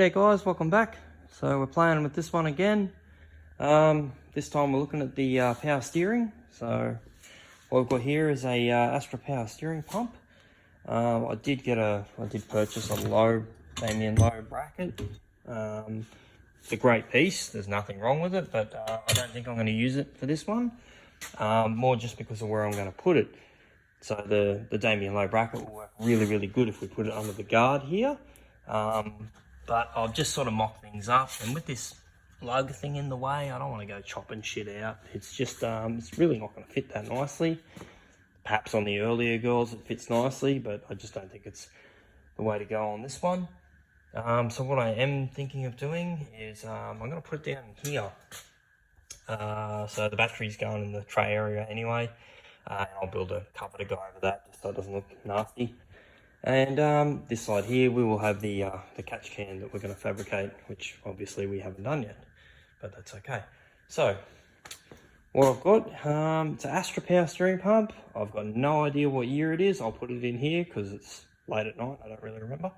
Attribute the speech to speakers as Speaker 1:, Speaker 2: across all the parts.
Speaker 1: G'day guys, welcome back. So we're playing with this one again. This time we're looking at the power steering. So what we've got here is a Astra power steering pump. I did purchase a low bracket. It's a great piece, there's nothing wrong with it, but I don't think I'm going to use it for this one. More just because of where I'm going to put it. So the Damien low bracket will work really good if we put it under the guard here. But I'll just sort of mock things up, and with this lug thing in the way, I don't want to go chopping shit out. It's just it's really not going to fit that nicely. Perhaps on the earlier girls it fits nicely, but I just don't think it's the way to go on this one. So what I am thinking of doing is I'm going to put it down here. So the battery's going in the tray area anyway. I'll build a cover to go over that just so it doesn't look nasty. And this side here we will have the catch can that we're going to fabricate, which obviously we haven't done yet, but that's okay. So what I've got, it's an Astra power steering pump. I've got no idea what year it is. I'll put it in here because it's late at night, I don't really remember.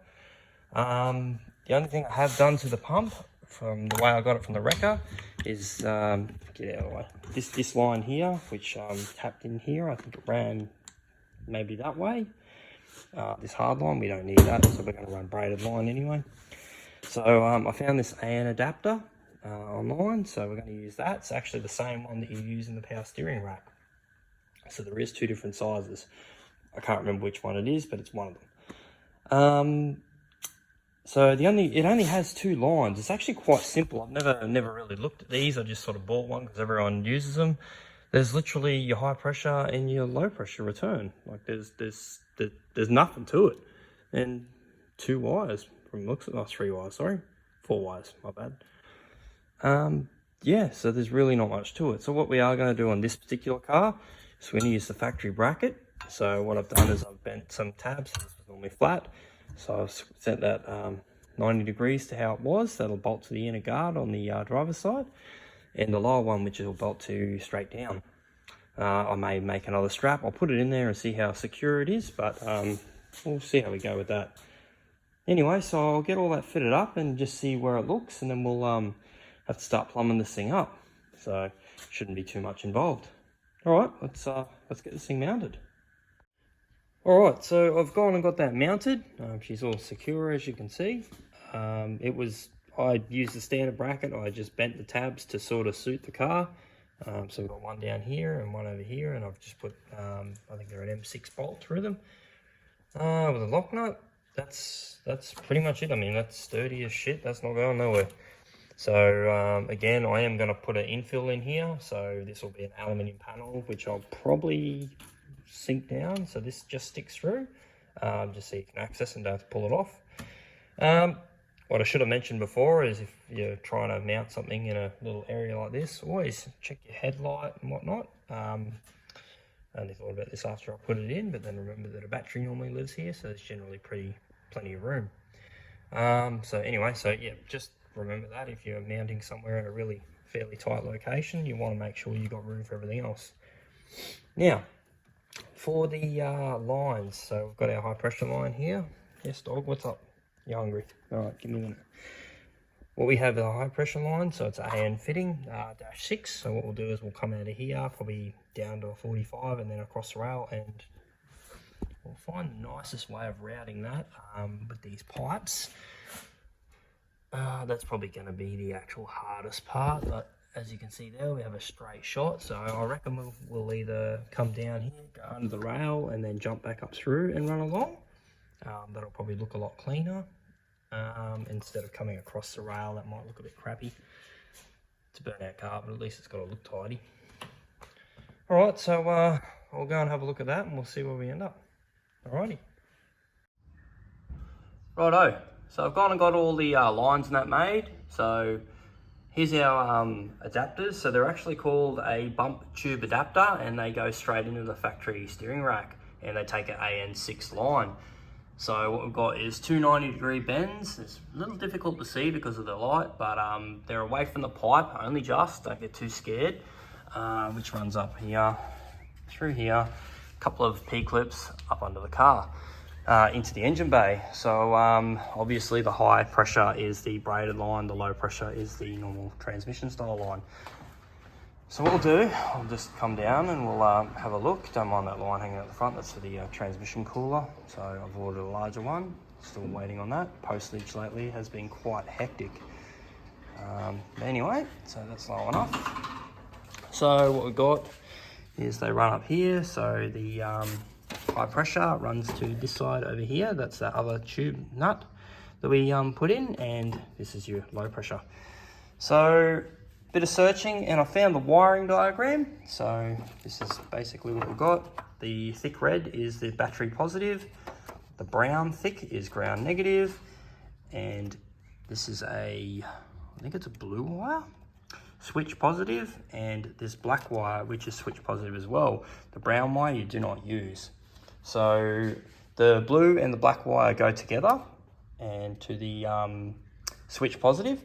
Speaker 1: The only thing I have done to the pump from the way I got it from the wrecker is get out of the way, this line here, which tapped in here. I think it ran maybe that way. This hard line, we don't need that, so we're going to run braided line anyway. So I found this AN adapter online, so we're going to use that. It's actually the same one that you use in the power steering rack. So there is two different sizes. I can't remember which one it is, but it's one of them. So it only has two lines. It's actually quite simple. I've never really looked at these. I just sort of bought one because everyone uses them. There's literally your high pressure and your low pressure return. Like there's nothing to it. And two wires from looks at 3 wires, sorry. 4 wires, my bad. Yeah, so there's really not much to it. So what we are going to do on this particular car is we're going to use the factory bracket. So what I've done is I've bent some tabs. This was normally flat. So I've set that 90 degrees to how it was. That'll bolt to the inner guard on the driver's side. And the lower one, which will bolt to straight down. I may make another strap. I'll put it in there and see how secure it is, but we'll see how we go with that. Anyway, so I'll get all that fitted up and just see where it looks, and then we'll have to start plumbing this thing up. So shouldn't be too much involved. All right, let's get this thing mounted. All right, so I've gone and got that mounted. She's all secure, as you can see. I used the standard bracket. I just bent the tabs to sort of suit the car. So we've got one down here and one over here, and I've just put, I think they're an M6 bolt through them. With a lock nut, that's pretty much it. I mean, that's sturdy as shit. That's not going nowhere. So again, I am going to put an infill in here. So this will be an aluminium panel, which I'll probably sink down. So this just sticks through, just so you can access and don't have to pull it off. What I should have mentioned before is if you're trying to mount something in a little area like this, always check your headlight and whatnot. I only thought about this after I put it in, but then remember that a battery normally lives here, so there's generally plenty of room. So anyway, yeah, just remember that if you're mounting somewhere in a really fairly tight location, you want to make sure you've got room for everything else. Now, for the lines, so we've got our high pressure line here. Yes, dog, what's up? You're hungry. All right, give me a minute. What we have is a high pressure line, so it's AN fitting, -6. So what we'll do is we'll come out of here, probably down to a 45 and then across the rail, and we'll find the nicest way of routing that with these pipes. That's probably going to be the actual hardest part, but as you can see there, we have a straight shot. So I reckon we'll either come down here, go under the rail, and then jump back up through and run along. That'll probably look a lot cleaner. Instead of coming across the rail, that might look a bit crappy. It's a burnout car, but at least it's got to look tidy. Alright, so I'll go and have a look at that and we'll see where we end up. Alrighty. Righto, so I've gone and got all the lines and that made. So here's our adapters. So they're actually called a bump tube adapter, and they go straight into the factory steering rack, and they take an AN6 line. So what we've got is two 90-degree bends. It's a little difficult to see because of the light, but they're away from the pipe, only just, don't get too scared, which runs up here, through here, a couple of P-clips up under the car. into the engine bay. So obviously the high pressure is the braided line, the low pressure is the normal transmission style line. So what we'll do, I'll just come down and we'll have a look. Don't mind that line hanging out the front, that's for the transmission cooler. So I've ordered a larger one, still waiting on that. Postage lately has been quite hectic. Anyway, so that's low enough. So what we've got is they run up here. So the high pressure runs to this side over here. That's that other tube nut that we put in, and this is your low pressure. So bit of searching and I found the wiring diagram. So this is basically what we've got. The thick red is the battery positive, the brown thick is ground negative, and this is I think it's a blue wire, switch positive, and this black wire which is switch positive as well. The brown wire you do not use. So the blue and the black wire go together and to the switch positive.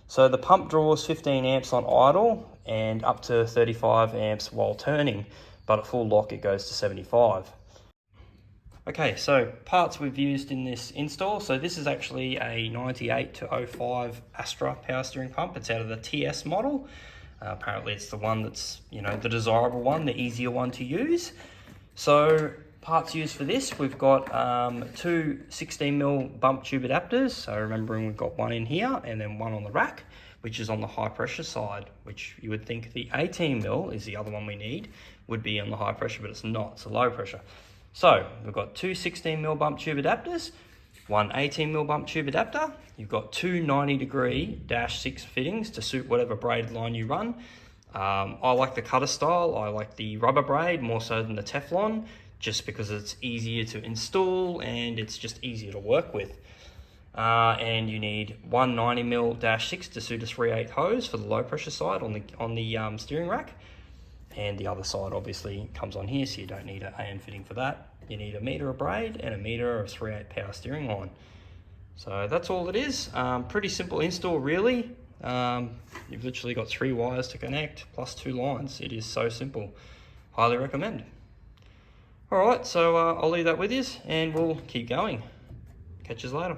Speaker 1: So the pump draws 15 amps on idle and up to 35 amps while turning, but at full lock it goes to 75. Okay, so parts we've used in this install. So this is actually a 98 to 05 Astra power steering pump. It's out of the TS model. Apparently it's the one that's, you know, the desirable one, the easier one to use. So parts used for this, we've got two 16mm bump tube adapters. So remembering we've got one in here and then one on the rack, which is on the high pressure side, which you would think the 18mm is the other one we need, would be on the high pressure, but it's not, it's a low pressure. So we've got two 16mm bump tube adapters, one 18mm bump tube adapter. You've got two 90° -6 fittings to suit whatever braided line you run. I like the cutter style. I like the rubber braid more so than the Teflon, just because it's easier to install and it's just easier to work with. And you need one 90mm -6 to suit a 3/8 hose for the low pressure side on the steering rack. And the other side obviously comes on here, so you don't need an AN fitting for that. You need 1 meter of braid and 1 meter of 3/8 power steering line. So that's all it is. Pretty simple install really. You've literally got 3 wires to connect plus 2 lines. It is so simple. Highly recommend. All right, so I'll leave that with you and we'll keep going. Catch you later.